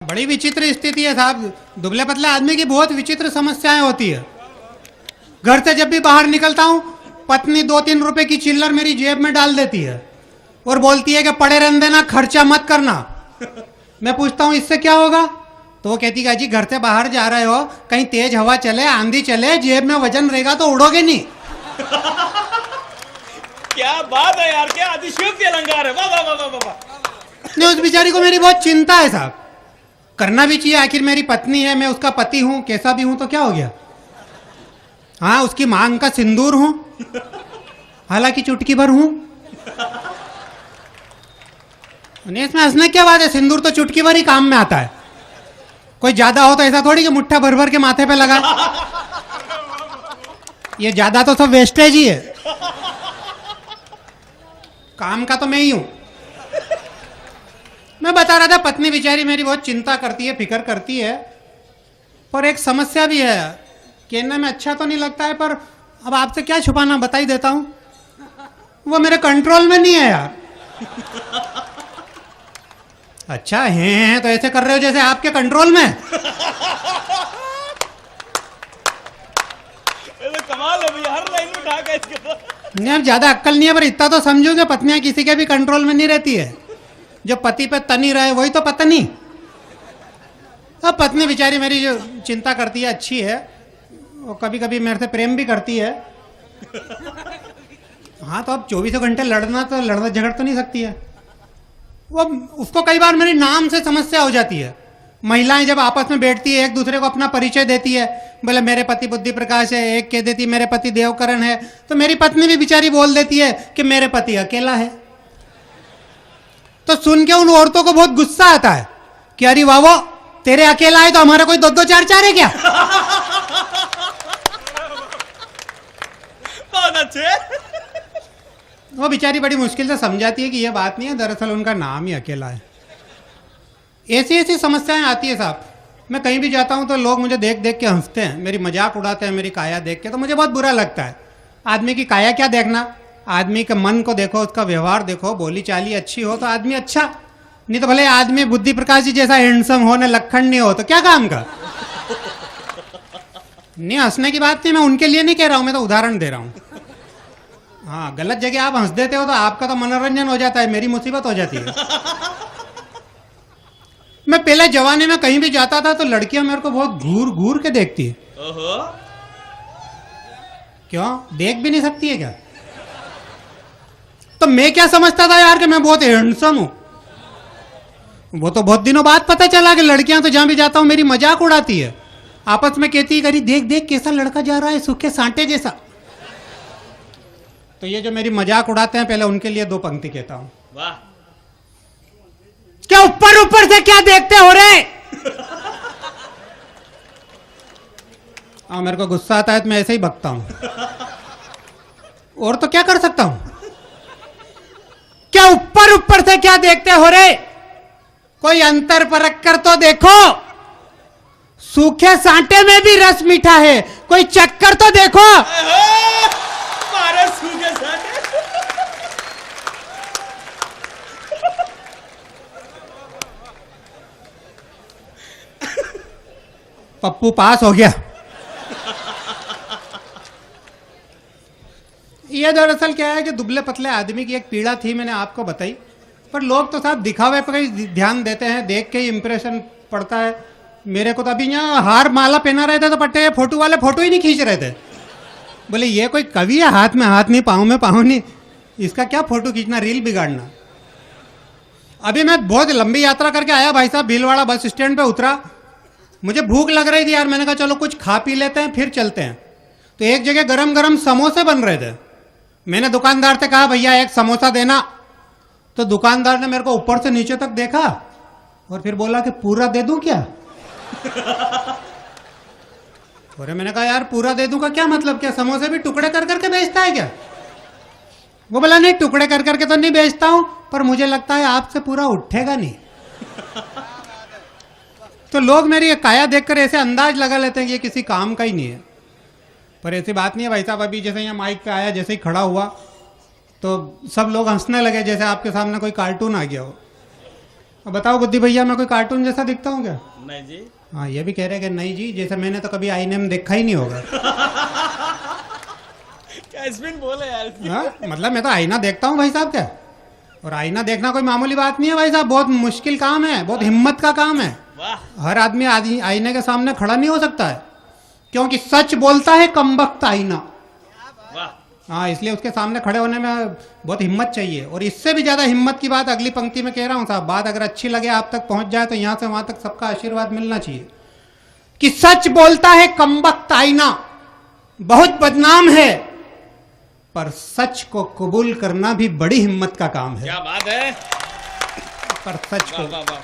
बड़ी विचित्र स्थिति है साहब। दुबले पतले आदमी की बहुत विचित्र समस्याएं होती है। घर से जब भी बाहर निकलता हूं, पत्नी 2-3 रुपए की चिल्लर मेरी जेब में डाल देती है और बोलती है कि पड़े रहने देना, खर्चा मत करना। मैं पूछता हूं इससे क्या होगा, तो वो कहती है जी घर से बाहर जा रहे हो, कहीं तेज हवा चले, आंधी चले, जेब में वजन रहेगा तो उड़ोगे नहीं। क्या बात है यार, क्या अतिशयोक्ति अलंकार है। वाह वाह वाह वाह वाह। नहीं, उस बेचारी को मेरी बहुत चिंता है साहब। करना भी चाहिए, आखिर मेरी पत्नी है, मैं उसका पति हूं, कैसा भी हूं तो क्या हो गया। हाँ, उसकी मांग का सिंदूर हूं, हालांकि चुटकी भर हूं। नहीं, इसमें हंसने क्या बात है, सिंदूर तो चुटकी भर ही काम में आता है। कोई ज्यादा हो तो ऐसा थोड़ी कि मुट्ठा भर भर के माथे पे लगा। ये ज्यादा तो सब वेस्टेज ही है, काम का तो मैं ही हूं। मैं बता रहा था, पत्नी बेचारी मेरी बहुत चिंता करती है, फिक्र करती है, पर एक समस्या भी है। कहने में अच्छा तो नहीं लगता है, पर अब आपसे क्या छुपाना, बता ही देता हूं। वो मेरे कंट्रोल में नहीं है यार। अच्छा है तो ऐसे कर रहे हो जैसे आपके कंट्रोल में। ये तो कमाल है भैया, हर लाइन में ठाक है इसके तो। नहीं, अब ज्यादा अक्कल नहीं है, पर इतना तो समझो कि पत्नियां किसी के भी कंट्रोल में नहीं रहती है। जो पति पे तनी रहे वही तो पत्नी। अब पत्नी बेचारी मेरी जो चिंता करती है अच्छी है, वो कभी कभी मेरे से प्रेम भी करती है। हाँ, तो अब 24 घंटे लड़ना झगड़ तो नहीं सकती है वो। उसको कई बार मेरी नाम से समस्या हो जाती है। महिलाएं जब आपस में बैठती है, एक दूसरे को अपना परिचय देती है, बोले मेरे पति बुद्धि प्रकाश है, एक कह देती मेरे पति देवकरण है, तो मेरी पत्नी भी बेचारी बोल देती है कि मेरे पति अकेला है। तो सुन के उन औरतों को बहुत गुस्सा आता है कि अरे वाह, वो तेरे अकेला है तो हमारा कोई 2-2 4-4 है क्या। बहुत अच्छे। वो बेचारी बड़ी मुश्किल से समझाती है कि यह बात नहीं है, दरअसल उनका नाम ही अकेला है। ऐसी ऐसी समस्याएं आती है साहब। मैं कहीं भी जाता हूं तो लोग मुझे देख देख के हंसते हैं, मेरी मजाक उड़ाते हैं, मेरी काया देख के, तो मुझे बहुत बुरा लगता है। आदमी की काया क्या देखना, आदमी के मन को देखो, उसका व्यवहार देखो, बोली चाली अच्छी हो तो आदमी अच्छा, नहीं तो भले आदमी बुद्धि प्रकाश जी जैसा हैंडसम हो, न लखन नहीं हो, तो क्या काम का। नहीं, हंसने की बात नहीं, मैं उनके लिए नहीं कह रहा हूं, मैं तो उदाहरण दे रहा हूं। हाँ, गलत जगह आप हंस देते हो तो आपका तो मनोरंजन हो जाता है, मेरी मुसीबत हो जाती है। मैं पहले जवानी में कहीं भी जाता था तो लड़कियां मेरे को बहुत घूर घूर के देखती है। ओहो। क्यों, देख भी नहीं सकती है क्या। तो मैं क्या समझता था यार कि मैं बहुत हैंडसम हूं। वो तो बहुत दिनों बाद पता चला कि लड़कियां तो जहां भी जाता हूं मेरी मजाक उड़ाती है, आपस में कहती है करी देख देख कैसा लड़का जा रहा है, सूखे सांटे जैसा। तो ये जो मेरी मजाक उड़ाते हैं, पहले उनके लिए 2 पंक्ति कहता हूं। वाह। क्या ऊपर ऊपर से क्या देखते हो रे। मेरे को गुस्सा आता है तो मैं ऐसे ही बकता हूं, और तो क्या कर सकता हूं। क्या ऊपर ऊपर से क्या देखते हो रे, कोई अंतर परख कर तो देखो, सूखे सांटे में भी रस मीठा है, कोई चक्कर तो देखो। मारे सूखे सांटे। पप्पू पास हो गया। ये दरअसल क्या है कि दुबले पतले आदमी की एक पीड़ा थी, मैंने आपको बताई, पर लोग तो साहब दिखावे पर ही ध्यान देते हैं, देख के ही इंप्रेशन पड़ता है। मेरे को तो अभी यहाँ हार माला पहना रहे थे तो पट्टे फोटो वाले फोटो ही नहीं खींच रहे थे। बोले ये कोई कवि है, हाथ में हाथ नहीं, पाँव में पाँव नहीं, इसका क्या फोटो खींचना, रील बिगाड़ना। अभी मैं बहुत लंबी यात्रा करके आया भाई साहब, भीलवाड़ा बस स्टैंड पे उतरा, मुझे भूख लग रही थी यार, मैंने कहा चलो कुछ खा पी लेते हैं फिर चलते हैं। तो एक जगह गरम गरम समोसे बन रहे थे, मैंने दुकानदार से कहा भैया एक समोसा देना। तो दुकानदार ने मेरे को ऊपर से नीचे तक देखा और फिर बोला कि पूरा दे दूं क्या। और मैंने कहा यार पूरा दे दूं का क्या मतलब, क्या समोसे भी टुकड़े कर करके बेचता है क्या। वो बोला नहीं, टुकड़े कर करके तो नहीं बेचता हूं, पर मुझे लगता है आपसे पूरा उठेगा नहीं। तो लोग मेरी काया देखकर ऐसे अंदाज लगा लेते हैं कि ये किसी काम का ही नहीं है, पर ऐसी बात नहीं है भाई साहब। अभी जैसे यहाँ माइक पे आया, जैसे ही खड़ा हुआ तो सब लोग हंसने लगे जैसे आपके सामने कोई कार्टून आ गया हो। अब बताओ बुद्धि भैया, मैं कोई कार्टून जैसा दिखता हूँ क्या? नहीं जी। हाँ, ये भी कह रहे हैं कि नहीं जी, जैसे मैंने तो कभी आईने में देखा ही नहीं होगा। क्या स्पिन बोले यार। हाँ, मतलब मैं तो आईना देखता हूँ भाई साहब क्या, और आईना देखना कोई मामूली बात नहीं है भाई साहब, बहुत मुश्किल काम है, बहुत हिम्मत का काम है। वाह। हर आदमी आईने के सामने खड़ा नहीं हो सकता है, क्योंकि सच बोलता है कमबख्त आईना। वाह। हाँ, इसलिए उसके सामने खड़े होने में बहुत हिम्मत चाहिए। और इससे भी ज्यादा हिम्मत की बात अगली पंक्ति में कह रहा हूँ साहब, बात अगर अच्छी लगे आप तक पहुंच जाए तो यहाँ से वहां तक सबका आशीर्वाद मिलना चाहिए कि सच बोलता है कमबख्त आईना, बहुत बदनाम है, पर सच को कबूल करना भी बड़ी हिम्मत का काम है। क्या बात है। पर सच वाह को वाह वाह।